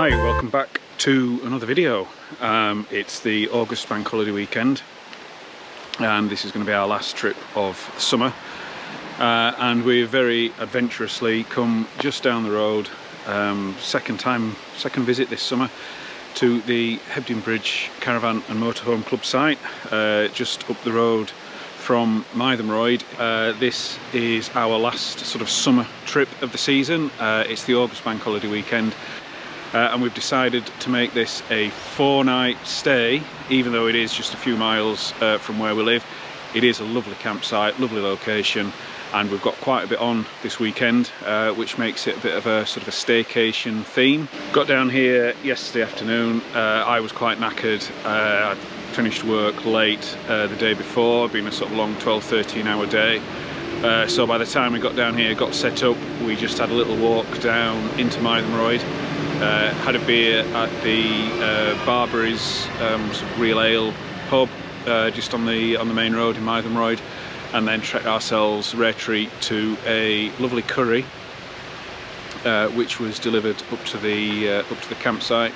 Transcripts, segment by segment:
Hi, welcome back to another video. It's the August bank holiday weekend and this is going to be our last trip of summer, and we've very adventurously come just down the road, second visit this summer, to the Hebden Bridge Caravan and Motorhome Club site, just up the road from Mythenroyd. This is our last sort of summer trip of the season. It's the August bank holiday weekend, and we've decided to make this a 4-night stay, even though it is just a few miles from where we live. It is a lovely campsite, lovely location, and we've got quite a bit on this weekend, which makes it a bit of a sort of a staycation theme. Got down here yesterday afternoon. I was quite knackered. I finished work late the day before, been a sort of long 12-13 hour day. So by the time we got down here, got set up, we just had a little walk down into Mythenroyd, had a beer at the Barberry's sort of real ale pub just on the main road in Mythenroyd, and then trekked ourselves rare treat to a lovely curry which was delivered up to the campsite,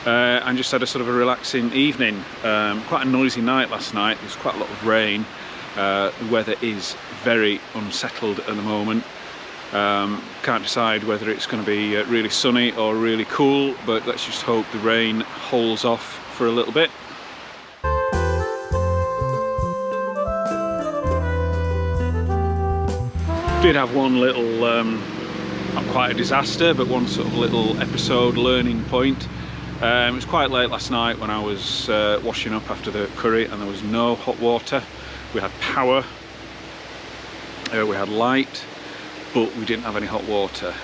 and just had a sort of a relaxing evening. Quite a noisy night last night. There was quite a lot of rain. The weather is very unsettled at the moment. Can't decide whether it's going to be really sunny or really cool, but let's just hope the rain holds off for a little bit. Did have one little, not quite a disaster, but one sort of little episode learning point. It was quite late last night when I was washing up after the curry, and there was no hot water. We had power, we had light, but we didn't have any hot water.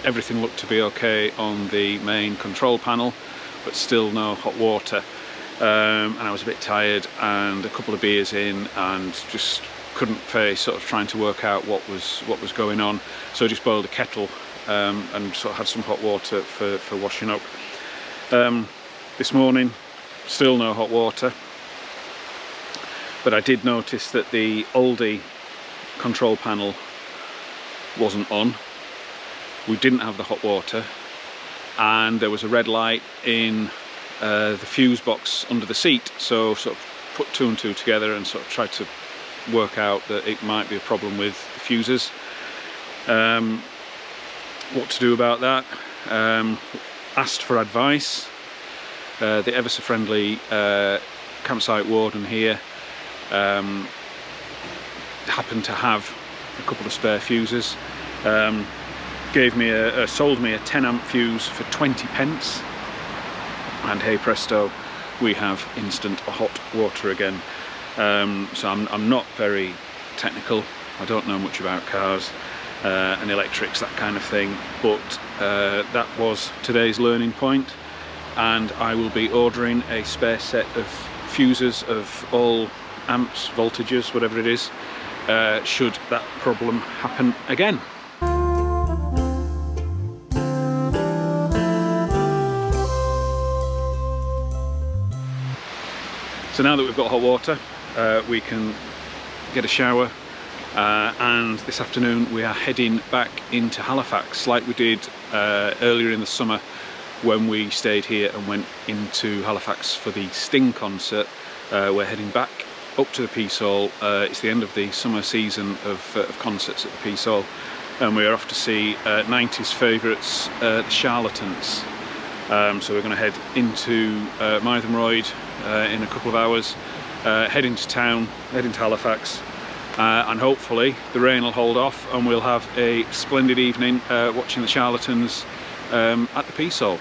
Everything looked to be okay on the main control panel, but still no hot water. And I was a bit tired and a couple of beers in, and just couldn't face sort of trying to work out what was going on. So I just boiled a kettle and sort of had some hot water for washing up. This morning, still no hot water, but I did notice that the Aldi control panel wasn't on. We didn't have the hot water, and there was a red light in the fuse box under the seat. So sort of put two and two together and sort of tried to work out that it might be a problem with the fuses. What to do about that? Asked for advice. The ever so friendly campsite warden here happened to have a couple of spare fuses. Sold me a 10 amp fuse for 20 pence, and hey presto, we have instant hot water again. So I'm not very technical. I don't know much about cars and electrics, that kind of thing, but that was today's learning point, and I will be ordering a spare set of fuses of all amps, voltages, whatever it is, should that problem happen again. So now that we've got hot water, we can get a shower, and this afternoon we are heading back into Halifax like we did earlier in the summer when we stayed here and went into Halifax for the Sting concert. We're heading back up to the Peace Hall. It's the end of the summer season of concerts at the Peace Hall, and we're off to see 90s favourites, the Charlatans. So we're going to head into Mythenroyd in a couple of hours, head into town, head into Halifax, and hopefully the rain will hold off and we'll have a splendid evening watching the Charlatans at the Peace Hall.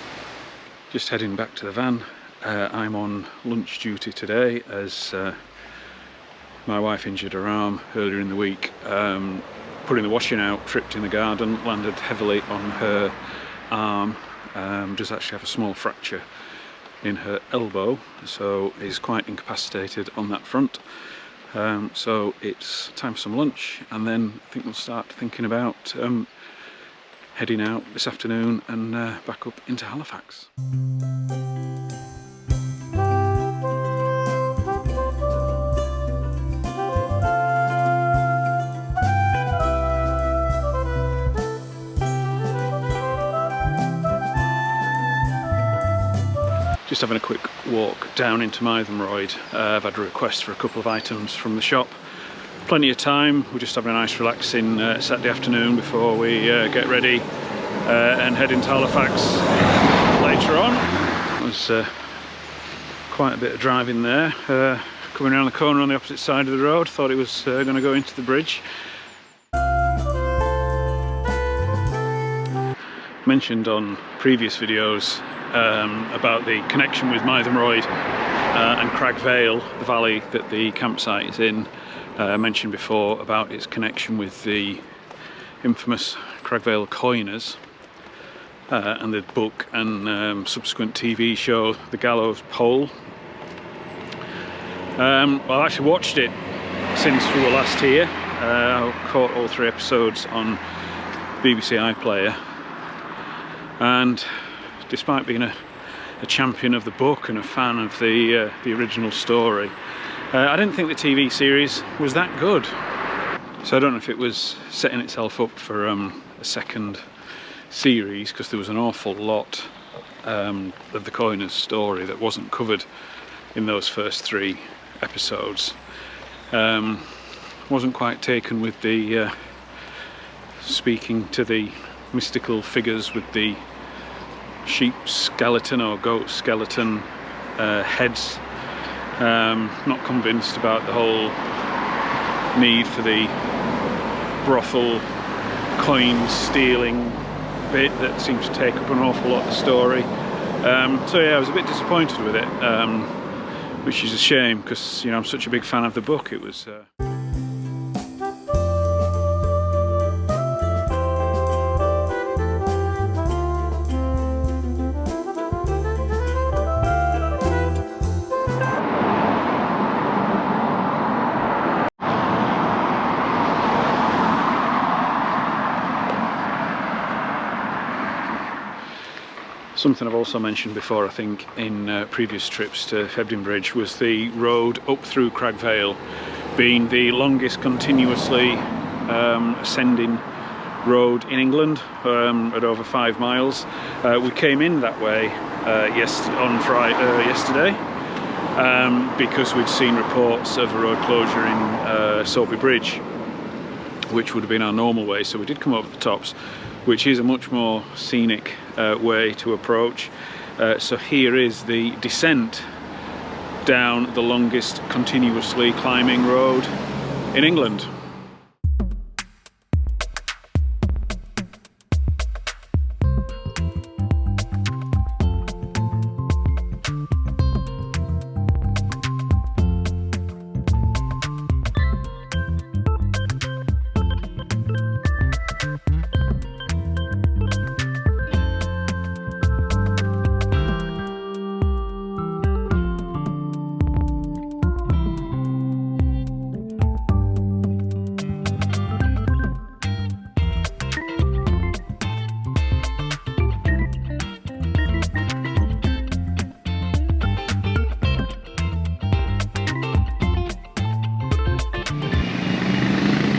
Just heading back to the van. I'm on lunch duty today as my wife injured her arm earlier in the week. Putting the washing out, tripped in the garden, landed heavily on her arm. Does actually have a small fracture in her elbow, so is quite incapacitated on that front. So it's time for some lunch, and then I think we'll start thinking about heading out this afternoon and back up into Halifax. Just having a quick walk down into Mytholmroyd. I've had a request for a couple of items from the shop. Plenty of time. We're just having a nice relaxing Saturday afternoon before we get ready and head into Halifax later on. There's quite a bit of driving there. Coming around the corner on the opposite side of the road, thought it was going to go into the bridge. Mentioned on previous videos about the connection with Mytholmroyd and Cragg Vale, the valley that the campsite is in. I mentioned before about its connection with the infamous Cragg Vale coiners and the book and subsequent TV show The Gallows Pole. Well, I actually watched it since we were last here. I caught all 3 episodes on BBC iPlayer, and despite being a champion of the book and a fan of the original story, I didn't think the TV series was that good. So I don't know if it was setting itself up for a second series, because there was an awful lot of the coiners' story that wasn't covered in those first 3 episodes. Wasn't quite taken with the speaking to the mystical figures with the sheep skeleton or goat skeleton heads. Not convinced about the whole need for the brothel coin stealing bit that seems to take up an awful lot of the story. So yeah, I was a bit disappointed with it, which is a shame, because I'm such a big fan of the book. It was something I've also mentioned before, I think, in previous trips to Hebden Bridge, was the road up through Cragg Vale being the longest continuously ascending road in England, at over 5 miles. We came in that way yesterday because we'd seen reports of a road closure in Soapy Bridge, which would have been our normal way, so we did come over the tops, which is a much more scenic way to approach. So here is the descent down the longest continuously climbing road in England.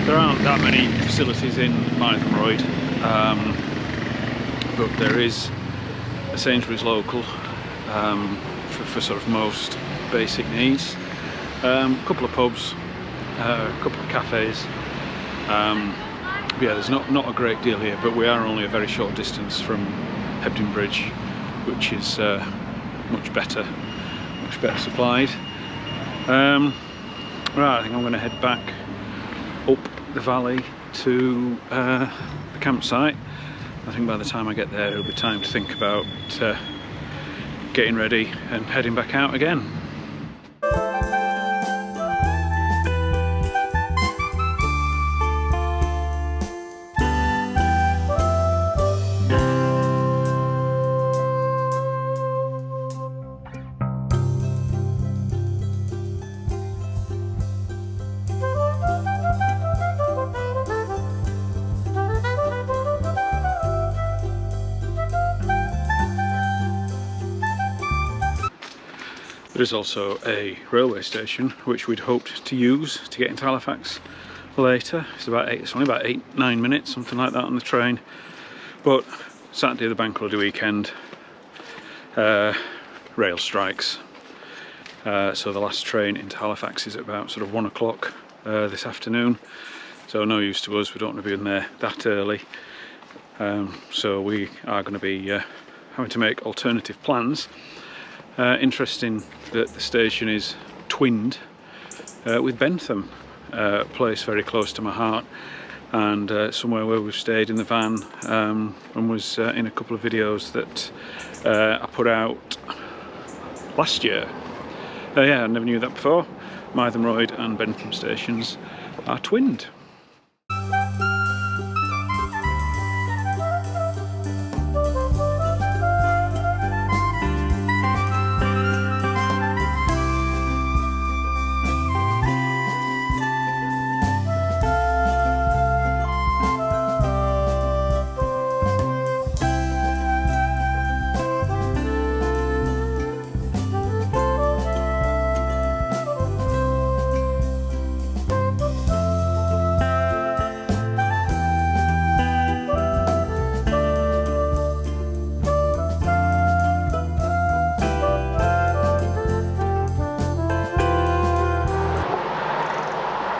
There aren't that many facilities in Mytholmroyd, but there is a Sainsbury's local for sort of most basic needs. A couple of pubs, a couple of cafes. Yeah, there's not a great deal here, but we are only a very short distance from Hebden Bridge, which is much better supplied. Right, I think I'm going to head back up the valley to the campsite. I think by the time I get there it'll be time to think about getting ready and heading back out again. There is also a railway station which we'd hoped to use to get into Halifax later. It's only about 8-9 minutes, something like that, on the train. But Saturday, the bank holiday weekend, rail strikes. So the last train into Halifax is at about sort of 1 o'clock this afternoon. So no use to us, we don't want to be in there that early. So we are going to be having to make alternative plans. Interesting that the station is twinned with Bentham, a place very close to my heart, and somewhere where we've stayed in the van and was in a couple of videos that I put out last year. Yeah, I never knew that before. Mytholmroyd and Bentham stations are twinned.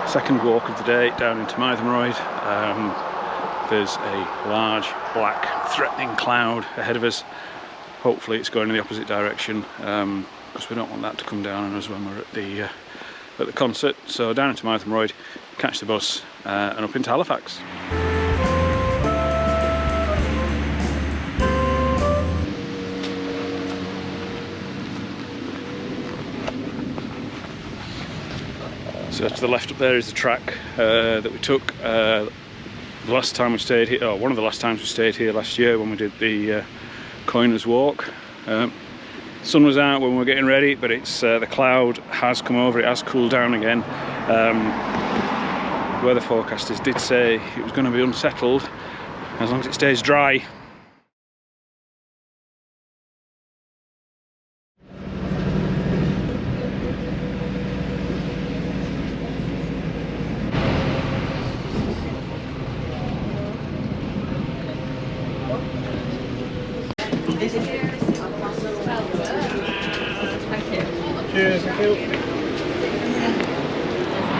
Second walk of the day down into Mytholmroyd. There's a large black threatening cloud ahead of us. Hopefully it's going in the opposite direction, because we don't want that to come down on us when we're at the concert. So down into Mytholmroyd, catch the bus and up into Halifax. So to the left up there is the track that we took the last time we stayed here, or one of the last times we stayed here last year when we did the Coiners Walk. Sun was out when we were getting ready, but it's the cloud has come over, it has cooled down again. Weather forecasters did say it was going to be unsettled as long as it stays dry. Cheers, thank you.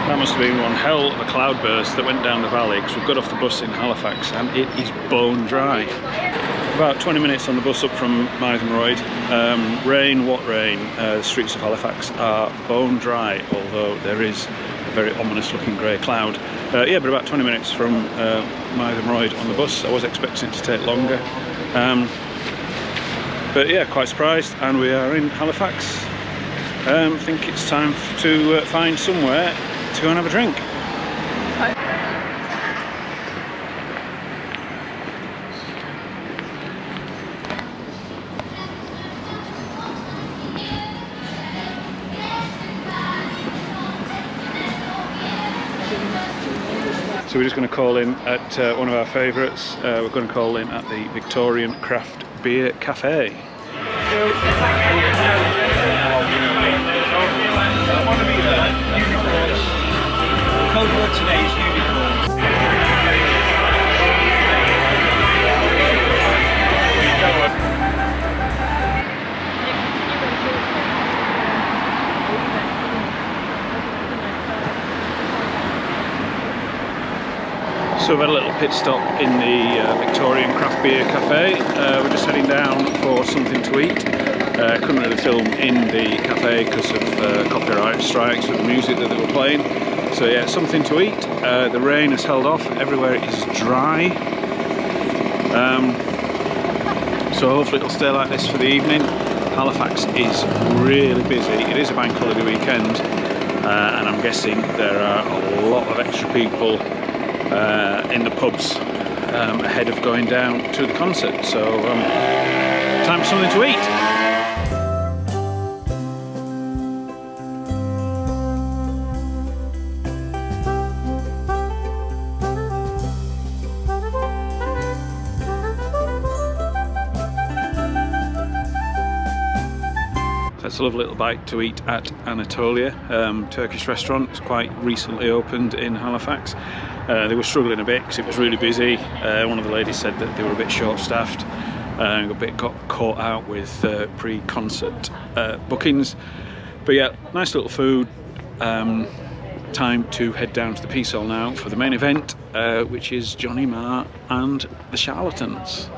That must have been one hell of a cloudburst that went down the valley, because we've got off the bus in Halifax and it is bone dry. About 20 minutes on the bus up from Mytholmroyd. Rain, what rain? The streets of Halifax are bone dry, although there is a very ominous looking grey cloud. Yeah, but about 20 minutes from Mytholmroyd on the bus. I was expecting it to take longer. But yeah, quite surprised, and we are in Halifax. I think it's time to find somewhere to go and have a drink. So we're just going to call in at one of our favourites. We're going to call in at the Victorian Craft Beer Cafe. Code word today is unicorns. So we've had a little pit stop in the Victorian Craft Beer Cafe. We're just heading down for something to eat. Couldn't really film in the cafe because of copyright strikes with the music that they were playing. So yeah, something to eat. The rain has held off, everywhere it is dry. So hopefully it'll stay like this for the evening. Halifax is really busy. It is a bank holiday weekend, and I'm guessing there are a lot of extra people in the pubs ahead of going down to the concert. So time for something to eat. It's a lovely little bite to eat at Anatolia, Turkish restaurant. It's quite recently opened in Halifax. They were struggling a bit because it was really busy. One of the ladies said that they were a bit short-staffed, got caught out with pre-concert bookings, but yeah, nice little food. Time to head down to the Peace Hall now for the main event, which is Jonny Marr and the Charlatans.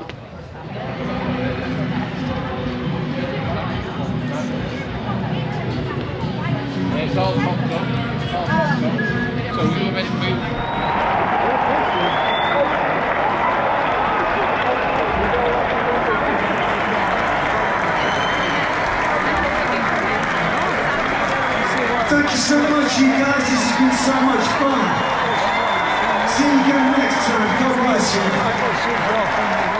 It's all popped up. It's all popped up. So we were meant to move. Thank you so much, you guys. This has been so much fun. See you again next time. God bless you.